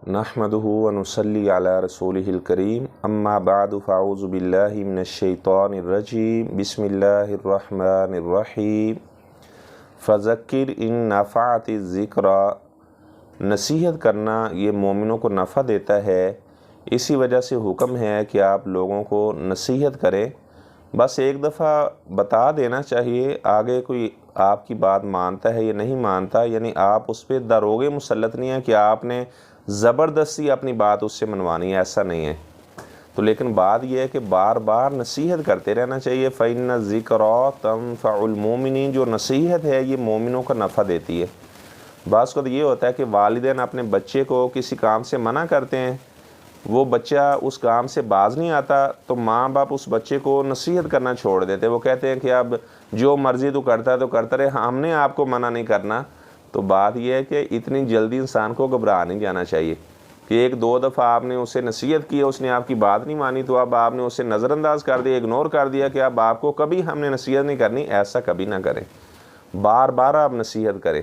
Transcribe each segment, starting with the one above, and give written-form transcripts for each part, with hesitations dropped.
نحمدہ ونصلی علی رسولہ الکریم اما بعد فاعوذ باللہ من الشیطان الرجیم بسم اللہ الرحمن الرحیم فذکر ان نفعت الذکریٰ، نصیحت کرنا یہ مومنوں کو نفع دیتا ہے، اسی وجہ سے حکم ہے کہ آپ لوگوں کو نصیحت کریں۔ بس ایک دفعہ بتا دینا چاہیے، آگے کوئی آپ کی بات مانتا ہے یا نہیں مانتا، یعنی آپ اس پہ داروغے مسلط نہیں ہیں کہ آپ نے زبردستی اپنی بات اس سے منوانی ہے، ایسا نہیں ہے۔ تو لیکن بات یہ ہے کہ بار بار نصیحت کرتے رہنا چاہیے۔ فَإِنَّ الذِّكْرَىٰ تَنفَعُ الْمُؤْمِنِينَ، جو نصیحت ہے یہ مومنوں کا نفع دیتی ہے۔ بعض کو یہ ہوتا ہے کہ والدین اپنے بچے کو کسی کام سے منع کرتے ہیں، وہ بچہ اس کام سے باز نہیں آتا تو ماں باپ اس بچے کو نصیحت کرنا چھوڑ دیتے، وہ کہتے ہیں کہ اب جو مرضی تو کرتا ہے تو کرتا رہے، ہم نے آپ کو منع نہیں کرنا۔ تو بات یہ ہے کہ اتنی جلدی انسان کو گھبرا نہیں جانا چاہیے کہ ایک دو دفعہ آپ نے اسے نصیحت کی، اس نے آپ کی بات نہیں مانی تو اب آپ نے اسے نظر انداز کر دیا، اگنور کر دیا کہ اب آپ کو کبھی ہم نے نصیحت نہیں کرنی۔ ایسا کبھی نہ کریں، بار بار آپ نصیحت کریں۔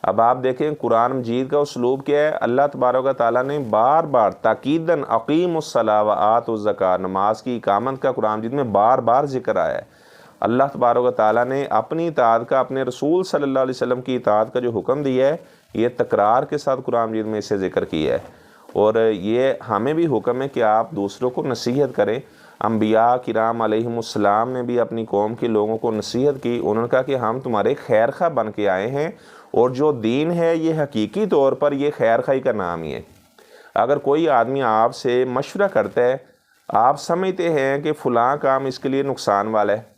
اب آپ دیکھیں قرآن مجید کا اسلوب کیا ہے، اللہ تبارک و تعالیٰ نے بار بار تاکیداً اقیموا الصلاۃ وآتوا الزکوٰۃ، نماز کی اقامت کا قرآن مجید میں بار بار ذکر آیا ہے۔ اللہ تبارک و تعالیٰ نے اپنی اطاعت کا، اپنے رسول صلی اللہ علیہ وسلم کی اطاعت کا جو حکم دیا ہے، یہ تکرار کے ساتھ قرآن مجید میں اسے ذکر کیا ہے، اور یہ ہمیں بھی حکم ہے کہ آپ دوسروں کو نصیحت کریں۔ انبیاء کرام علیہم السلام نے بھی اپنی قوم کے لوگوں کو نصیحت کی، انہوں نے کہا کہ ہم تمہارے خیر خواہ بن کے آئے ہیں، اور جو دین ہے یہ حقیقی طور پر یہ خیر خواہی کا نام ہی ہے۔ اگر کوئی آدمی آپ سے مشورہ کرتا ہے، آپ سمجھتے ہیں کہ فلاں کام اس کے لیے نقصان والا ہے،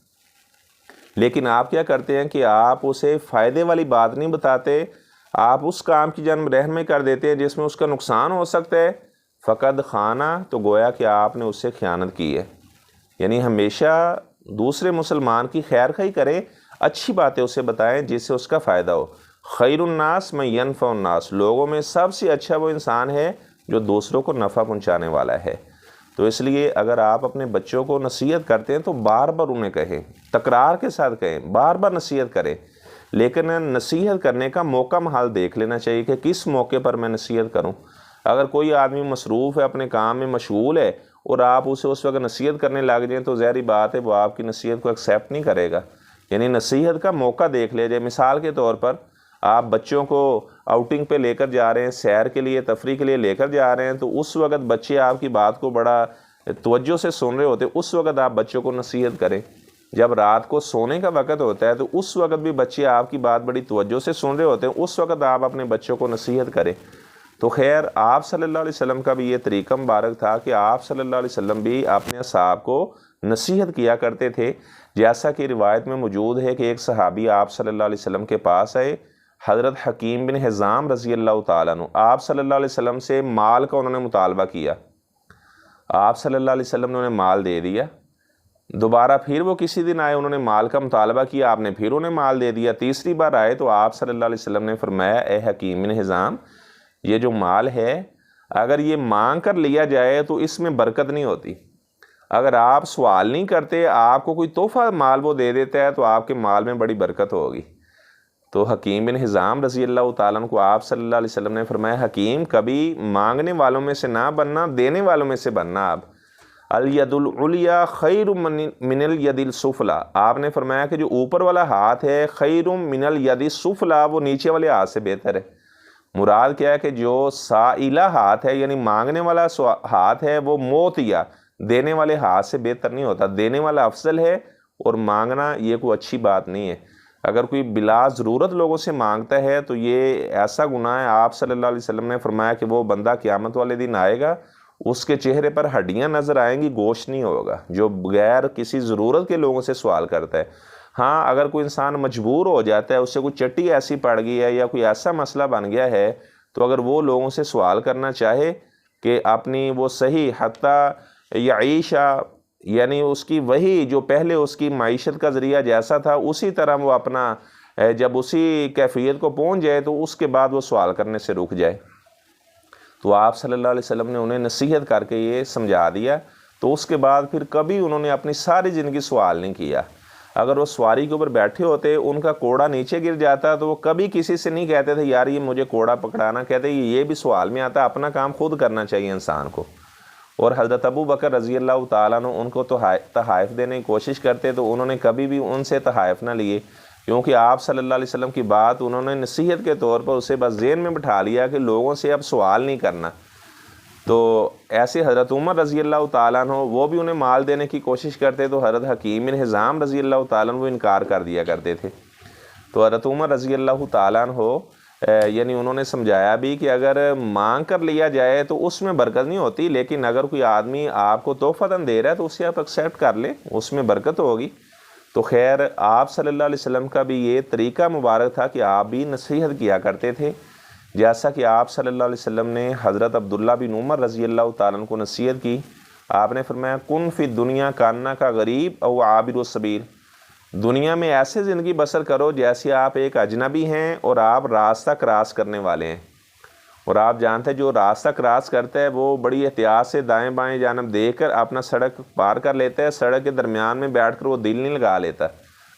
لیکن آپ کیا کرتے ہیں کہ آپ اسے فائدے والی بات نہیں بتاتے، آپ اس کام کی جانب رہنمائی کر دیتے ہیں جس میں اس کا نقصان ہو سکتا ہے، فقد خانہ، تو گویا کہ آپ نے اس سے خیانت کی ہے۔ یعنی ہمیشہ دوسرے مسلمان کی خیر خواہی کریں، اچھی باتیں اسے بتائیں جس سے اس کا فائدہ ہو۔ خیر الناس من ینفع الناس، لوگوں میں سب سے اچھا وہ انسان ہے جو دوسروں کو نفع پہنچانے والا ہے۔ تو اس لیے اگر آپ اپنے بچوں کو نصیحت کرتے ہیں تو بار بار انہیں کہیں، تکرار کے ساتھ کہیں، بار بار نصیحت کریں، لیکن نصیحت کرنے کا موقع محال دیکھ لینا چاہیے کہ کس موقع پر میں نصیحت کروں۔ اگر کوئی آدمی مصروف ہے، اپنے کام میں مشغول ہے، اور آپ اسے اس وقت نصیحت کرنے لگ جائیں تو ظاہری بات ہے وہ آپ کی نصیحت کو ایکسیپٹ نہیں کرے گا۔ یعنی نصیحت کا موقع دیکھ لیا جائے۔ مثال کے طور پر آپ بچوں کو آؤٹنگ پہ لے کر جا رہے ہیں، سیر کے لیے، تفریح کے لیے لے کر جا رہے ہیں، تو اس وقت بچے آپ کی بات کو بڑا توجہ سے سن رہے ہوتے ہیں، اس وقت آپ بچوں کو نصیحت کریں۔ جب رات کو سونے کا وقت ہوتا ہے تو اس وقت بھی بچے آپ کی بات بڑی توجہ سے سن رہے ہوتے ہیں، اس وقت آپ اپنے بچوں کو نصیحت کریں۔ تو خیر آپ صلی اللہ علیہ وسلم کا بھی یہ طریقہ مبارک تھا کہ آپ صلی اللہ علیہ وسلم بھی اپنے اصحاب کو نصیحت کیا کرتے تھے، جیسا کہ روایت میں موجود ہے کہ ایک صحابی آپ صلی اللہ علیہ وسلم کے پاس آئے، حضرت حکیم بن حزام رضی اللہ تعالیٰ عنہ، آپ صلی اللہ علیہ وسلم سے مال کا انہوں نے مطالبہ کیا، آپ صلی اللہ علیہ وسلم نے انہیں مال دے دیا۔ دوبارہ پھر وہ کسی دن آئے، انہوں نے مال کا مطالبہ کیا، آپ نے پھر انہیں مال دے دیا۔ تیسری بار آئے تو آپ صلی اللہ علیہ وسلم نے فرمایا، اے حکیم بن حزام، یہ جو مال ہے اگر یہ مانگ کر لیا جائے تو اس میں برکت نہیں ہوتی، اگر آپ سوال نہیں کرتے، آپ کو کوئی تحفہ مال وہ دے دیتا ہے تو آپ کے مال میں بڑی برکت ہوگی۔ تو حکیم بن حزام رضی اللہ تعالیٰ عنہ کو آپ صلی اللہ علیہ وسلم نے فرمایا، حکیم کبھی مانگنے والوں میں سے نہ بننا، دینے والوں میں سے بننا۔ آپ الید العلیٰ خیر من الید السفلیٰ، آپ نے فرمایا کہ جو اوپر والا ہاتھ ہے خیر من الید السفلیٰ، وہ نیچے والے ہاتھ سے بہتر ہے۔ مراد کیا ہے کہ جو سائلہ ہاتھ ہے، یعنی مانگنے والا ہاتھ ہے، وہ موتیا، دینے والے ہاتھ سے بہتر نہیں ہوتا۔ دینے والا افضل ہے، اور مانگنا یہ کوئی اچھی بات نہیں ہے۔ اگر کوئی بلا ضرورت لوگوں سے مانگتا ہے تو یہ ایسا گناہ ہے، آپ صلی اللہ علیہ وسلم نے فرمایا کہ وہ بندہ قیامت والے دن آئے گا، اس کے چہرے پر ہڈیاں نظر آئیں گی، گوشت نہیں ہوگا، جو بغیر کسی ضرورت کے لوگوں سے سوال کرتا ہے۔ ہاں اگر کوئی انسان مجبور ہو جاتا ہے، اس سے کوئی چٹی ایسی پڑ گئی ہے یا کوئی ایسا مسئلہ بن گیا ہے، تو اگر وہ لوگوں سے سوال کرنا چاہے کہ اپنی وہ صحیح حتیٰ یعیشہ، یعنی اس کی وہی جو پہلے اس کی معیشت کا ذریعہ جیسا تھا اسی طرح وہ اپنا، جب اسی کیفیت کو پہنچ جائے تو اس کے بعد وہ سوال کرنے سے رک جائے۔ تو آپ صلی اللہ علیہ وسلم نے انہیں نصیحت کر کے یہ سمجھا دیا، تو اس کے بعد پھر کبھی انہوں نے اپنی ساری زندگی سوال نہیں کیا۔ اگر وہ سواری کے اوپر بیٹھے ہوتے ان کا کوڑا نیچے گر جاتا تو وہ کبھی کسی سے نہیں کہتے تھے یار یہ مجھے کوڑا پکڑانا، کہتے یہ بھی سوال میں آتا، اپنا کام خود کرنا چاہیے انسان کو۔ اور حضرت ابو بکر رضی اللہ تعالیٰ عنہ ان کو تحائف دینے کی کوشش کرتے تو انہوں نے کبھی بھی ان سے تحائف نہ لیے، کیونکہ آپ صلی اللہ علیہ وسلم کی بات انہوں نے نصیحت کے طور پر اسے بس ذہن میں بٹھا لیا کہ لوگوں سے اب سوال نہیں کرنا۔ تو ایسے حضرت عمر رضی اللہ تعالیٰ عنہ وہ بھی انہیں مال دینے کی کوشش کرتے تو حضرت حکیم بن حزام رضی اللہ تعالیٰ عنہ وہ انکار کر دیا کرتے تھے۔ تو حضرت عمر رضی اللہ تعالیٰ عنہ یعنی انہوں نے سمجھایا بھی کہ اگر مانگ کر لیا جائے تو اس میں برکت نہیں ہوتی، لیکن اگر کوئی آدمی آپ کو تحفتاً دے رہا ہے تو اسے آپ ایکسیپٹ کر لیں، اس میں برکت ہوگی۔ تو خیر آپ صلی اللہ علیہ وسلم کا بھی یہ طریقہ مبارک تھا کہ آپ بھی نصیحت کیا کرتے تھے، جیسا کہ آپ صلی اللہ علیہ وسلم نے حضرت عبداللہ بن عمر رضی اللہ تعالیٰ عنہ کو نصیحت کی۔ آپ نے فرمایا کن فی دنیا کاننا کا غریب او عابر السبیل، دنیا میں ایسے زندگی بسر کرو جیسے آپ ایک اجنبی ہیں اور آپ راستہ کراس کرنے والے ہیں۔ اور آپ جانتے ہیں جو راستہ کراس کرتا ہے وہ بڑی احتیاط سے دائیں بائیں جانب دیکھ کر اپنا سڑک پار کر لیتا ہے، سڑک کے درمیان میں بیٹھ کر وہ دل نہیں لگا لیتا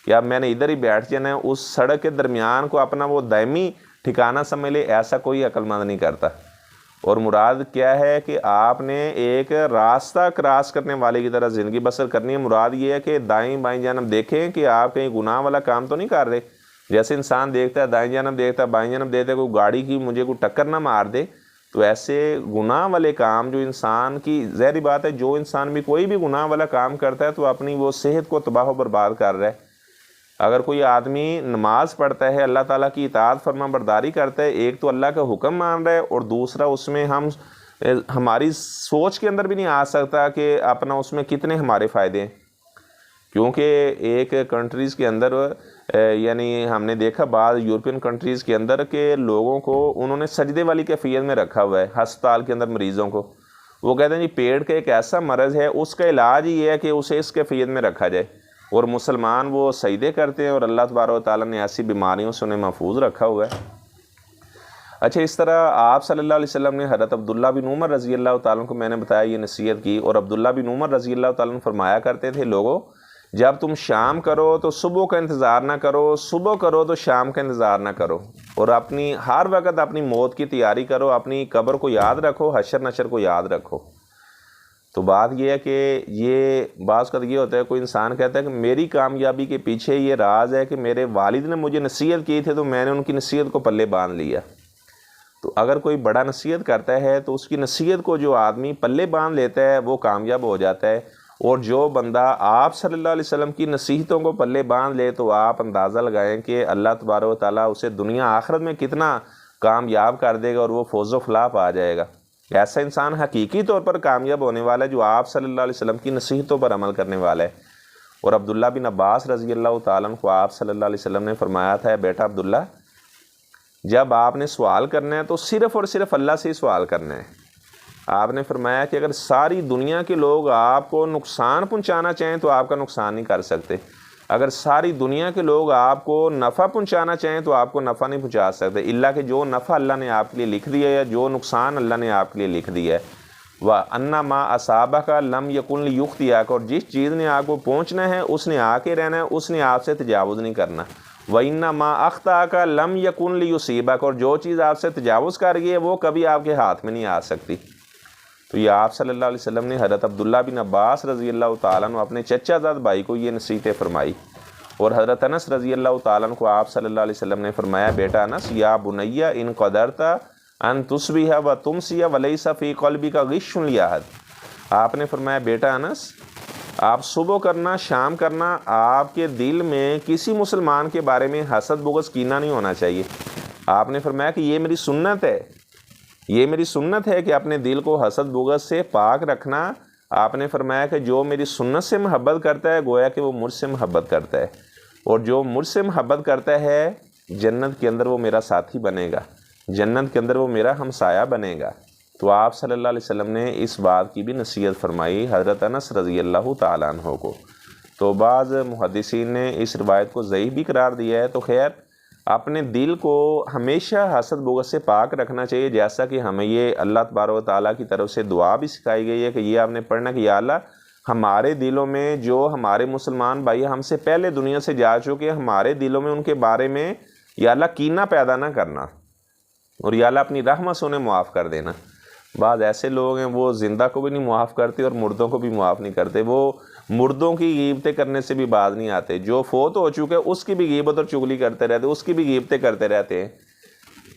کہ اب میں نے ادھر ہی بیٹھ جانا ہے، اس سڑک کے درمیان کو اپنا وہ دائمی ٹھکانہ سمجھ لے، ایسا کوئی عقل مند نہیں کرتا۔ اور مراد کیا ہے کہ آپ نے ایک راستہ کراس کرنے والے کی طرح زندگی بسر کرنی ہے۔ مراد یہ ہے کہ دائیں بائیں جانب دیکھیں کہ آپ کہیں گناہ والا کام تو نہیں کر رہے۔ جیسے انسان دیکھتا ہے دائیں جانب دیکھتا ہے بائیں جانب دیکھتا ہے کوئی گاڑی کی مجھے کوئی ٹکر نہ مار دے، تو ایسے گناہ والے کام جو انسان کی ظاہری بات ہے، جو انسان بھی کوئی بھی گناہ والا کام کرتا ہے تو اپنی وہ صحت کو تباہ و برباد کر رہا ہے۔ اگر کوئی آدمی نماز پڑھتا ہے، اللہ تعالیٰ کی اطاعت فرما برداری کرتا ہے، ایک تو اللہ کا حکم مان رہا ہے اور دوسرا اس میں ہماری سوچ کے اندر بھی نہیں آ سکتا کہ اپنا اس میں کتنے ہمارے فائدے ہیں۔ کیونکہ ایک کنٹریز کے اندر یعنی ہم نے دیکھا بعض یورپین کنٹریز کے اندر کہ لوگوں کو انہوں نے سجدے والی کیفیت میں رکھا ہوا ہے، ہسپتال کے اندر مریضوں کو وہ کہتے ہیں جی پیٹ کا ایک ایسا مرض ہے اس کا علاج ہی ہے کہ اسے اس کیفیت میں رکھا جائے، اور مسلمان وہ سجدے کرتے ہیں اور اللہ تبارک و تعالیٰ نے ایسی بیماریوں سے انہیں محفوظ رکھا ہوا ہے۔ اچھا، اس طرح آپ صلی اللہ علیہ وسلم نے حضرت عبداللہ بن عمر رضی اللہ تعالیٰ کو میں نے بتایا یہ نصیحت کی، اور عبداللہ بن عمر رضی اللہ تعالیٰ فرمایا کرتے تھے لوگوں جب تم شام کرو تو صبح کا انتظار نہ کرو، صبح کرو تو شام کا انتظار نہ کرو، اور اپنی ہر وقت اپنی موت کی تیاری کرو، اپنی قبر کو یاد رکھو، حشر نشر کو یاد رکھو۔ تو بات یہ ہے کہ یہ بعض کا یہ ہوتا ہے کوئی انسان کہتا ہے کہ میری کامیابی کے پیچھے یہ راز ہے کہ میرے والد نے مجھے نصیحت کی تھی تو میں نے ان کی نصیحت کو پلے باندھ لیا۔ تو اگر کوئی بڑا نصیحت کرتا ہے تو اس کی نصیحت کو جو آدمی پلے باندھ لیتا ہے وہ کامیاب ہو جاتا ہے، اور جو بندہ آپ صلی اللہ علیہ وسلم کی نصیحتوں کو پلے باندھ لے تو آپ اندازہ لگائیں کہ اللہ تبارک و تعالیٰ اسے دنیا آخرت میں کتنا کامیاب کر دے گا اور وہ فوز و فلاح پا جائے گا۔ ایسا انسان حقیقی طور پر کامیاب ہونے والا ہے جو آپ صلی اللہ علیہ وسلم کی نصیحتوں پر عمل کرنے والا ہے۔ اور عبداللہ بن عباس رضی اللہ تعالیٰ عنہ کو آپ صلی اللہ علیہ وسلم نے فرمایا تھا بیٹا عبداللہ جب آپ نے سوال کرنا ہے تو صرف اور صرف اللہ سے ہی سوال کرنا ہے۔ آپ نے فرمایا کہ اگر ساری دنیا کے لوگ آپ کو نقصان پہنچانا چاہیں تو آپ کا نقصان نہیں کر سکتے، اگر ساری دنیا کے لوگ آپ کو نفع پہنچانا چاہیں تو آپ کو نفع نہیں پہنچا سکتے، الا کہ جو نفع اللہ نے آپ کے لیے لکھ دیا ہے، جو نقصان اللہ نے آپ کے لیے لکھ دیا ہے۔ وَأَنَّ مَا أَصَابَكَ لَمْ يَكُنْ لِيُخْطِئَكَ، اور جس چیز نے آپ کو پہنچنا ہے اس نے آ کے رہنا ہے، اس نے آپ سے تجاوز نہیں کرنا۔ وَإِنَّ مَا أَخْطَأَكَ لَمْ يَكُنْ لِيُصِيبَكَ، اور جو چیز آپ سے تجاوز کر گئی ہے وہ کبھی آپ کے ہاتھ میں نہیں آ سکتی۔ تو یہ آپ صلی اللہ علیہ وسلم نے حضرت عبداللہ بن عباس رضی اللہ تعالیٰ عنہ اپنے چچا زاد بھائی کو یہ نصیحتیں فرمائی، اور حضرت انس رضی اللہ تعالیٰ عنہ کو آپ صلی اللہ علیہ وسلم نے فرمایا بیٹا انس یا بنی ان قدرت ان تصبح و تمسی ولیس فی قلبک غش لیاحد، آپ نے فرمایا بیٹا انس آپ صبح کرنا شام کرنا آپ کے دل میں کسی مسلمان کے بارے میں حسد بغض کینہ نہیں ہونا چاہیے۔ آپ نے فرمایا کہ یہ میری سنت ہے، یہ میری سنت ہے کہ اپنے دل کو حسد بغض سے پاک رکھنا۔ آپ نے فرمایا کہ جو میری سنت سے محبت کرتا ہے گویا کہ وہ مجھ سے محبت کرتا ہے، اور جو مجھ سے محبت کرتا ہے جنت کے اندر وہ میرا ساتھی بنے گا، جنت کے اندر وہ میرا ہمسایہ بنے گا۔ تو آپ صلی اللہ علیہ وسلم نے اس بات کی بھی نصیحت فرمائی حضرت انس رضی اللہ تعالیٰ عنہ کو۔ تو بعض محدثین نے اس روایت کو ضعیف بھی قرار دیا ہے۔ تو خیر اپنے دل کو ہمیشہ حسد بغض سے پاک رکھنا چاہیے، جیسا کہ ہمیں یہ اللہ تبارک و تعالیٰ کی طرف سے دعا بھی سکھائی گئی ہے کہ یہ آپ نے پڑھنا کہ یا اللہ ہمارے دلوں میں جو ہمارے مسلمان بھائی ہم سے پہلے دنیا سے جا چکے، ہمارے دلوں میں ان کے بارے میں یا اللہ کینہ پیدا نہ کرنا، اور یا اللہ اپنی رحمت سے انہیں معاف کر دینا۔ بعض ایسے لوگ ہیں وہ زندہ کو بھی نہیں معاف کرتے اور مردوں کو بھی معاف نہیں کرتے، وہ مردوں کی غیبتیں کرنے سے بھی باز نہیں آتے، جو فوت ہو چکے اس کی بھی غیبت اور چغلی کرتے رہتے، اس کی بھی غیبتیں کرتے رہتے ہیں،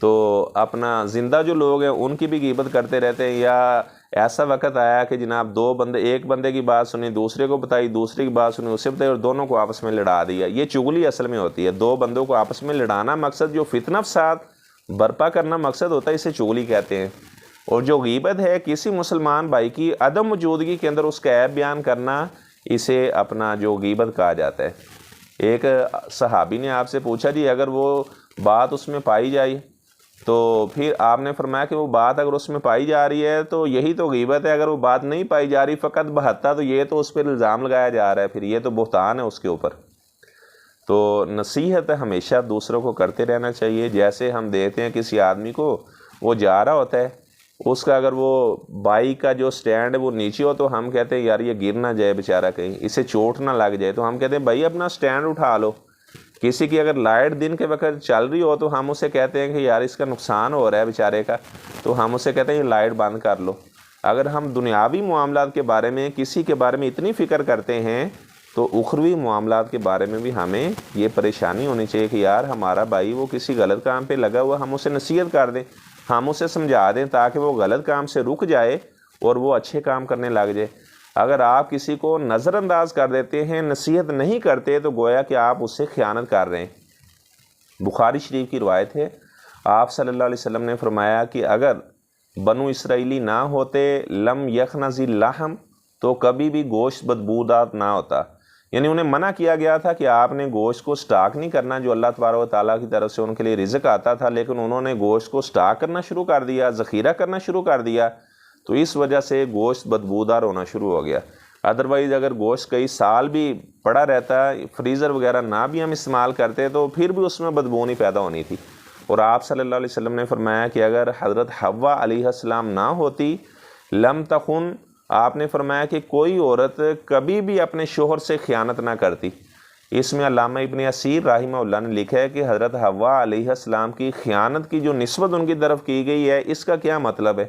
تو اپنا زندہ جو لوگ ہیں ان کی بھی غیبت کرتے رہتے ہیں۔ یا ایسا وقت آیا کہ جناب دو بندے، ایک بندے کی بات سنی، دوسرے کو بتائی، دوسرے کی بات سنی، اسے بتائی، اور دونوں کو آپس میں لڑا دیا۔ یہ چغلی اصل میں ہوتی ہے، دو بندوں کو آپس میں لڑانا مقصد، جو فتنہ فساد برپا کرنا مقصد ہوتا ہے، اسے چغلی کہتے ہیں۔ اور جو غیبت ہے کسی مسلمان بھائی کی عدم موجودگی کے اندر اس کا عیب بیان کرنا، اسے اپنا جو غیبت کہا جاتا ہے۔ ایک صحابی نے آپ سے پوچھا جی اگر وہ بات اس میں پائی جائے، تو پھر آپ نے فرمایا کہ وہ بات اگر اس میں پائی جا رہی ہے تو یہی تو غیبت ہے، اگر وہ بات نہیں پائی جا رہی فقط بہتا، تو یہ تو اس پر الزام لگایا جا رہا ہے، پھر یہ تو بہتان ہے اس کے اوپر۔ تو نصیحت ہمیشہ دوسروں کو کرتے رہنا چاہیے۔ جیسے ہم دیکھتے ہیں کسی آدمی کو، وہ جا رہا ہوتا ہے، اس کا اگر وہ بائک کا جو سٹینڈ ہے وہ نیچے ہو، تو ہم کہتے ہیں یار یہ گر نہ جائے بیچارہ، کہیں اسے چوٹ نہ لگ جائے، تو ہم کہتے ہیں بھائی اپنا سٹینڈ اٹھا لو۔ کسی کی اگر لائٹ دن کے وقت چل رہی ہو تو ہم اسے کہتے ہیں کہ یار اس کا نقصان ہو رہا ہے بیچارے کا، تو ہم اسے کہتے ہیں یہ لائٹ بند کر لو۔ اگر ہم دنیاوی معاملات کے بارے میں کسی کے بارے میں اتنی فکر کرتے ہیں، تو اخروی معاملات کے بارے میں بھی ہمیں یہ پریشانی ہونی چاہیے کہ یار ہمارا بھائی وہ کسی غلط کام پہ لگا ہوا، ہم اسے نصیحت کر دیں، ہم اسے سمجھا دیں تاکہ وہ غلط کام سے رک جائے اور وہ اچھے کام کرنے لگ جائے۔ اگر آپ کسی کو نظر انداز کر دیتے ہیں، نصیحت نہیں کرتے، تو گویا کہ آپ اس سے خیانت کر رہے ہیں۔ بخاری شریف کی روایت ہے، آپ صلی اللہ علیہ وسلم نے فرمایا کہ اگر بنو اسرائیلی نہ ہوتے لم یخنز اللحم، تو کبھی بھی گوشت بدبودار نہ ہوتا۔ یعنی انہیں منع کیا گیا تھا کہ آپ نے گوشت کو سٹاک نہیں کرنا، جو اللہ تبارک و تعالیٰ کی طرف سے ان کے لیے رزق آتا تھا، لیکن انہوں نے گوشت کو سٹاک کرنا شروع کر دیا، ذخیرہ کرنا شروع کر دیا، تو اس وجہ سے گوشت بدبودار ہونا شروع ہو گیا۔ ادروائز اگر گوشت کئی سال بھی پڑا رہتا، فریزر وغیرہ نہ بھی ہم استعمال کرتے، تو پھر بھی اس میں بدبو نہیں پیدا ہونی تھی۔ اور آپ صلی اللہ علیہ وسلم نے فرمایا کہ اگر حضرت حوا علیہ السلام نہ ہوتی لم تخن، آپ نے فرمایا کہ کوئی عورت کبھی بھی اپنے شوہر سے خیانت نہ کرتی۔ اس میں علامہ ابن اسیر رحمہ اللہ نے لکھا ہے کہ حضرت حوا علیہ السلام کی خیانت کی جو نسبت ان کی طرف کی گئی ہے، اس کا کیا مطلب ہے؟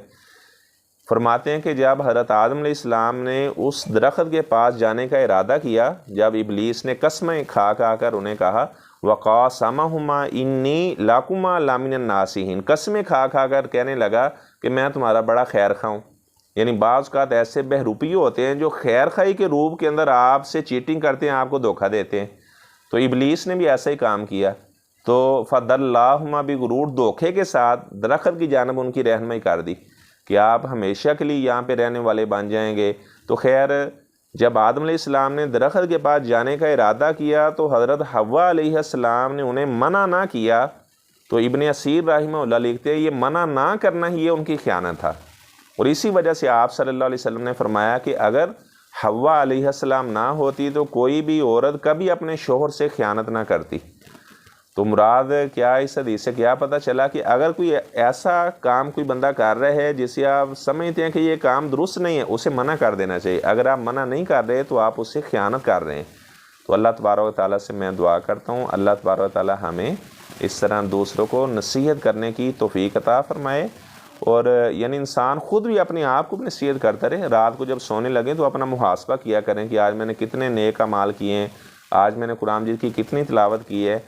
فرماتے ہیں کہ جب حضرت آدم علیہ السلام نے اس درخت کے پاس جانے کا ارادہ کیا، جب ابلیس نے قسمیں کھا کر انہیں کہا وَقَاسَمَهُمَا إِنِّي لَكُمَا لَمِنَ النَّاصِحِينَ، قسمیں کھا کر کہنے لگا کہ میں تمہارا بڑا خیر خواہ ہوں۔ یعنی بعض اوقات ایسے بہروپی ہوتے ہیں جو خیر خواہی کے روپ کے اندر آپ سے چیٹنگ کرتے ہیں، آپ کو دھوکہ دیتے ہیں، تو ابلیس نے بھی ایسا ہی کام کیا۔ تو فَضَلَّاهُمَا بِغُرُورٍ، دھوکے کے ساتھ درخت کی جانب ان کی رہنمائی کر دی کہ آپ ہمیشہ کے لیے یہاں پہ رہنے والے بن جائیں گے۔ تو خیر جب آدم علیہ السلام نے درخت کے پاس جانے کا ارادہ کیا، تو حضرت حوا علیہ السلام نے انہیں منع نہ کیا، تو ابن اسیر رحمہ اللہ لکھتے ہیں یہ منع نہ کرنا ہی یہ ان کی خیانت تھا۔ اور اسی وجہ سے آپ صلی اللہ علیہ وسلم نے فرمایا کہ اگر حوا علیہ السلام نہ ہوتی تو کوئی بھی عورت کبھی اپنے شوہر سے خیانت نہ کرتی۔ تو مراد کیا اس حدیث سے کیا پتہ چلا کہ اگر کوئی ایسا کام کوئی بندہ کر رہا ہے جسے آپ سمجھتے ہیں کہ یہ کام درست نہیں ہے، اسے منع کر دینا چاہیے۔ اگر آپ منع نہیں کر رہے تو آپ اس سے خیانت کر رہے ہیں۔ تو اللہ تبارک و تعالیٰ سے میں دعا کرتا ہوں اللہ تبارک و تعالیٰ ہمیں اس طرح دوسروں کو نصیحت کرنے کی توفیق عطا فرمائے، اور یعنی انسان خود بھی اپنے آپ کو بھی نصیحت کرتا رہے۔ رات کو جب سونے لگیں تو اپنا محاسبہ کیا کریں کہ آج میں نے کتنے نیک اعمال کیے ہیں، آج میں نے قرآن مجید کی کتنی تلاوت کی ہے،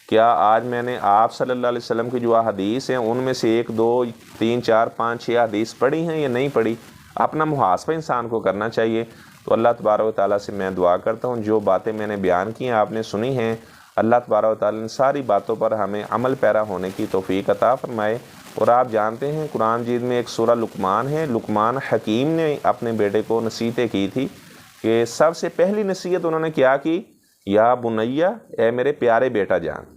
کیا آج میں نے آپ صلی اللہ علیہ وسلم کی جو احادیث ہیں ان میں سے 1 2 3 4 5 6 حدیث پڑھی ہیں یا نہیں پڑھی، اپنا محاسبہ انسان کو کرنا چاہیے۔ تو اللہ تبارک و تعالیٰ سے میں دعا کرتا ہوں جو باتیں میں نے بیان کی ہیں، آپ نے سنی ہیں، اللہ تبارک و تعالیٰ نے ساری باتوں پر ہمیں عمل پیرا ہونے کی توفیق عطا فرمائے۔ اور آپ جانتے ہیں قرآن مجید میں ایک سورہ لقمان ہے، لقمان حکیم نے اپنے بیٹے کو نصیحتیں کی تھی کہ سب سے پہلی نصیحت انہوں نے کیا کی، یا بنیا، اے میرے پیارے بیٹا جان۔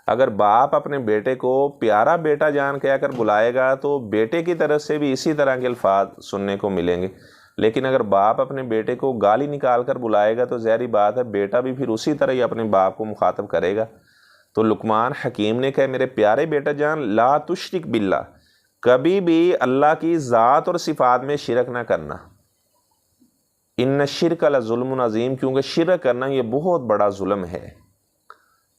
اگر باپ اپنے بیٹے کو پیارا بیٹا جان کہہ کر بلائے گا تو بیٹے کی طرف سے بھی اسی طرح کے الفاظ سننے کو ملیں گے، لیکن اگر باپ اپنے بیٹے کو گالی نکال کر بلائے گا تو ظاہری بات ہے بیٹا بھی پھر اسی طرح ہی اپنے باپ کو مخاطب کرے گا۔ تو لقمان حکیم نے کہا میرے پیارے بیٹا جان لا تشرک باللہ، کبھی بھی اللہ کی ذات اور صفات میں شرک نہ کرنا۔ ان شرک لظلم عظیم، کیونکہ شرک کرنا یہ بہت بڑا ظلم ہے،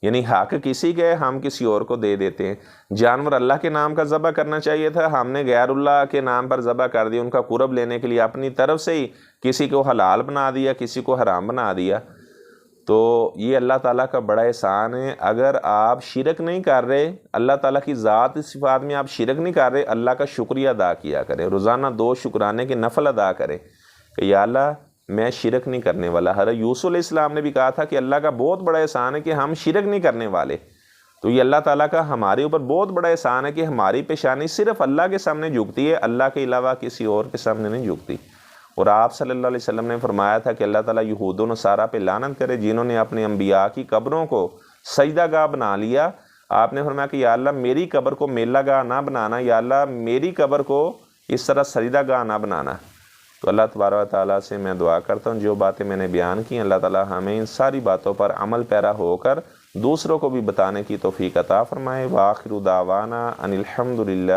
یعنی حق کسی کے ہم کسی اور کو دے دیتے ہیں۔ جانور اللہ کے نام کا ذبح کرنا چاہیے تھا، ہم نے غیر اللہ کے نام پر ذبح کر دیا، ان کا قرب لینے کے لیے اپنی طرف سے ہی کسی کو حلال بنا دیا، کسی کو حرام بنا دیا۔ تو یہ اللہ تعالیٰ کا بڑا احسان ہے۔ اگر آپ شرک نہیں کر رہے، اللہ تعالیٰ کی ذات صفات میں آپ شرک نہیں کر رہے، اللہ کا شکریہ ادا کیا کریں، روزانہ 2 شکرانے کے نفل ادا کریں کہ یا اللہ میں شرک نہیں کرنے والا۔ حضرت یوسف علیہ السلام نے بھی کہا تھا کہ اللہ کا بہت بڑا احسان ہے کہ ہم شرک نہیں کرنے والے۔ تو یہ اللہ تعالیٰ کا ہمارے اوپر بہت بڑا احسان ہے کہ ہماری پیشانی صرف اللہ کے سامنے جھکتی ہے، اللہ کے علاوہ کسی اور کے سامنے نہیں جھکتی۔ اور آپ صلی اللہ علیہ وسلم نے فرمایا تھا کہ اللہ تعالیٰ یہود و نصارہ پہ لعنت کرے جنہوں نے اپنے انبیاء کی قبروں کو سجدہ گاہ بنا لیا۔ آپ نے فرمایا کہ یا اللہ میری قبر کو میلہ گاہ نہ بنانا، یا اللہ میری قبر کو اس طرح سجدہ گاہ نہ بنانا۔ تو اللہ تبارک و تعالیٰ سے میں دعا کرتا ہوں جو باتیں میں نے بیان کی، اللہ تعالیٰ ہمیں ان ساری باتوں پر عمل پیرا ہو کر دوسروں کو بھی بتانے کی توفیق عطا فرمائے۔ وآخر دعوانا ان الحمد للہ